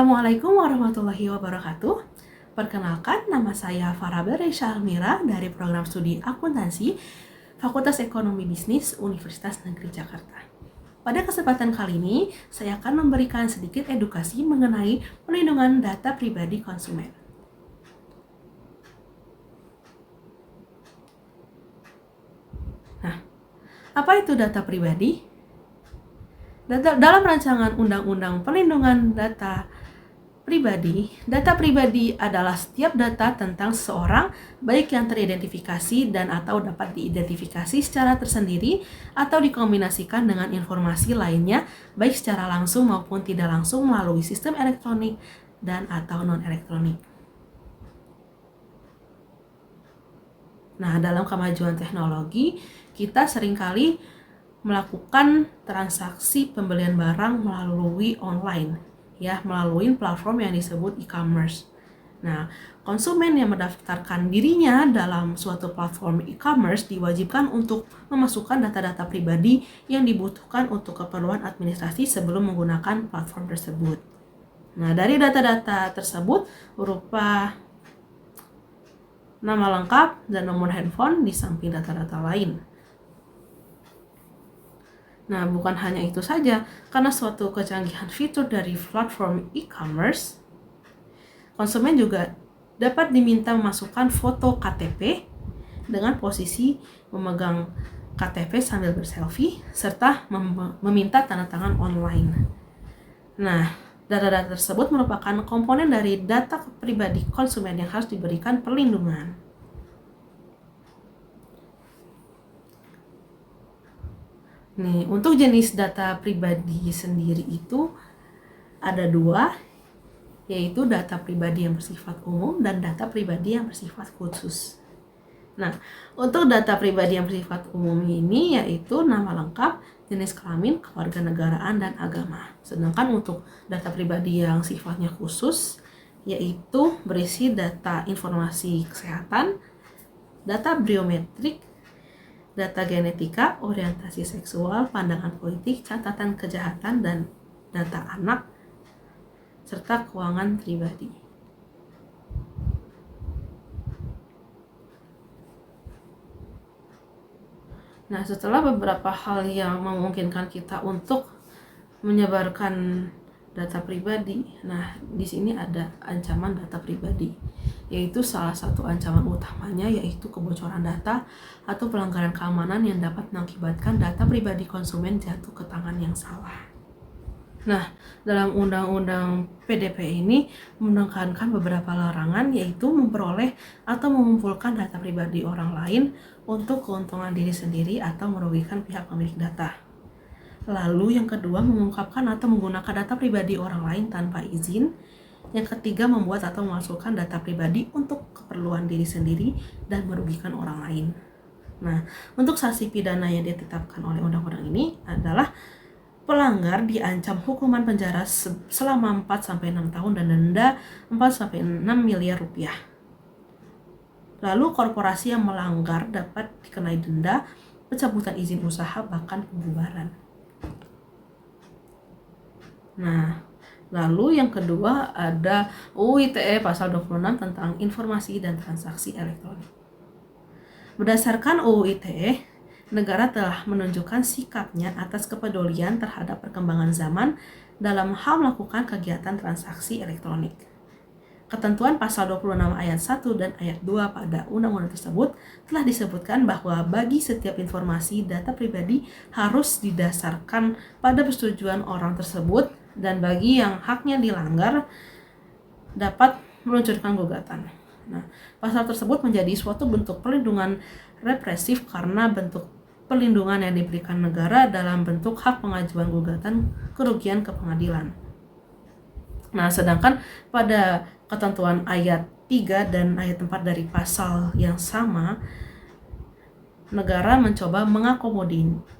Assalamualaikum warahmatullahi wabarakatuh. Perkenalkan, nama saya Farah Beresha Almira dari program studi akuntansi Fakultas Ekonomi Bisnis Universitas Negeri Jakarta. Pada kesempatan kali ini, saya akan memberikan sedikit edukasi mengenai perlindungan data pribadi konsumen. Nah, apa itu data pribadi? Dalam rancangan Undang-Undang Perlindungan Data Pribadi adalah setiap data tentang seseorang, baik yang teridentifikasi dan atau dapat diidentifikasi secara tersendiri atau dikombinasikan dengan informasi lainnya, baik secara langsung maupun tidak langsung melalui sistem elektronik dan atau non-elektronik. Nah, dalam kemajuan teknologi, kita seringkali melakukan transaksi pembelian barang melalui online, melalui platform yang disebut e-commerce. Nah, konsumen yang mendaftarkan dirinya dalam suatu platform e-commerce diwajibkan untuk memasukkan data-data pribadi yang dibutuhkan untuk keperluan administrasi sebelum menggunakan platform tersebut. Nah, dari data-data tersebut berupa nama lengkap dan nomor handphone di samping data-data lain. Nah, bukan hanya itu saja, karena suatu kecanggihan fitur dari platform e-commerce, konsumen juga dapat diminta memasukkan foto KTP dengan posisi memegang KTP sambil berselfie, serta meminta tanda tangan online. Nah, data-data tersebut merupakan komponen dari data pribadi konsumen yang harus diberikan perlindungan. Nih, untuk jenis data pribadi sendiri itu ada dua, yaitu data pribadi yang bersifat umum dan data pribadi yang bersifat khusus. Nah, untuk data pribadi yang bersifat umum ini yaitu nama lengkap, jenis kelamin, kewarganegaraan, dan agama. Sedangkan untuk data pribadi yang sifatnya khusus yaitu berisi data informasi kesehatan, data biometrik, data genetika, orientasi seksual, pandangan politik, catatan kejahatan, dan data anak, serta keuangan pribadi. Nah, setelah beberapa hal yang memungkinkan kita untuk menyebarkan data pribadi, nah di sini ada ancaman data pribadi, yaitu salah satu ancaman utamanya yaitu kebocoran data atau pelanggaran keamanan yang dapat mengakibatkan data pribadi konsumen jatuh ke tangan yang salah. Nah, dalam Undang-Undang PDP ini menekankan beberapa larangan, yaitu memperoleh atau mengumpulkan data pribadi orang lain untuk keuntungan diri sendiri atau merugikan pihak pemilik data. Lalu yang kedua, mengungkapkan atau menggunakan data pribadi orang lain tanpa izin. Yang ketiga, membuat atau memasukkan data pribadi untuk keperluan diri sendiri dan merugikan orang lain. Nah, untuk sanksi pidana yang ditetapkan oleh undang-undang ini adalah pelanggar diancam hukuman penjara selama 4-6 tahun dan denda 4-6 miliar rupiah. Lalu korporasi yang melanggar dapat dikenai denda, pencabutan izin usaha, bahkan pembubaran. Nah, lalu yang kedua ada UU ITE pasal 26 tentang informasi dan transaksi elektronik. Berdasarkan UU ITE, negara telah menunjukkan sikapnya atas kepedulian terhadap perkembangan zaman dalam hal melakukan kegiatan transaksi elektronik. Ketentuan pasal 26 ayat 1 dan ayat 2 pada undang-undang tersebut telah disebutkan bahwa bagi setiap informasi data pribadi harus didasarkan pada persetujuan orang tersebut, dan bagi yang haknya dilanggar dapat meluncurkan gugatan. Nah, pasal tersebut menjadi suatu bentuk perlindungan represif karena bentuk perlindungan yang diberikan negara dalam bentuk hak pengajuan gugatan kerugian ke pengadilan. Nah, sedangkan pada ketentuan ayat 3 dan ayat 4 dari pasal yang sama, negara mencoba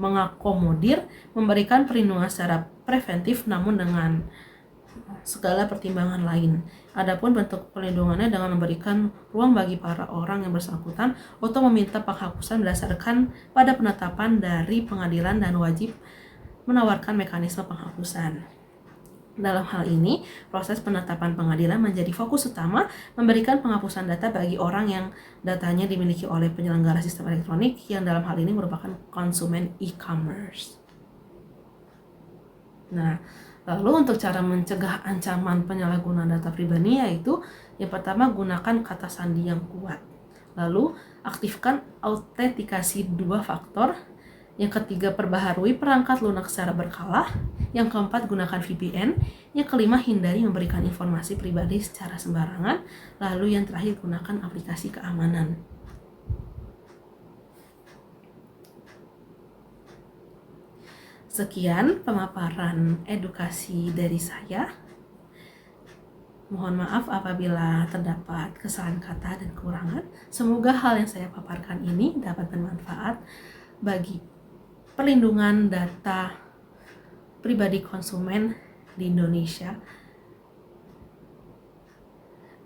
mengakomodir memberikan perlindungan secara preventif namun dengan segala pertimbangan lain. Adapun bentuk perlindungannya dengan memberikan ruang bagi para orang yang bersangkutan untuk meminta penghapusan berdasarkan pada penetapan dari pengadilan dan wajib menawarkan mekanisme penghapusan. Dalam hal ini, proses penetapan pengadilan menjadi fokus utama, memberikan penghapusan data bagi orang yang datanya dimiliki oleh penyelenggara sistem elektronik yang dalam hal ini merupakan konsumen e-commerce. Nah, lalu untuk cara mencegah ancaman penyalahgunaan data pribadi yaitu yang pertama, gunakan kata sandi yang kuat. Lalu, aktifkan autentikasi 2 faktor. Yang ketiga, perbaharui perangkat lunak secara berkala. Yang keempat, gunakan VPN. Yang kelima, hindari memberikan informasi pribadi secara sembarangan. Lalu yang terakhir, gunakan aplikasi keamanan. Sekian pemaparan edukasi dari saya. Mohon maaf apabila terdapat kesalahan kata dan kekurangan. Semoga hal yang saya paparkan ini dapat bermanfaat bagi perlindungan data pribadi konsumen di Indonesia.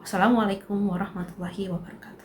Wassalamualaikum warahmatullahi wabarakatuh.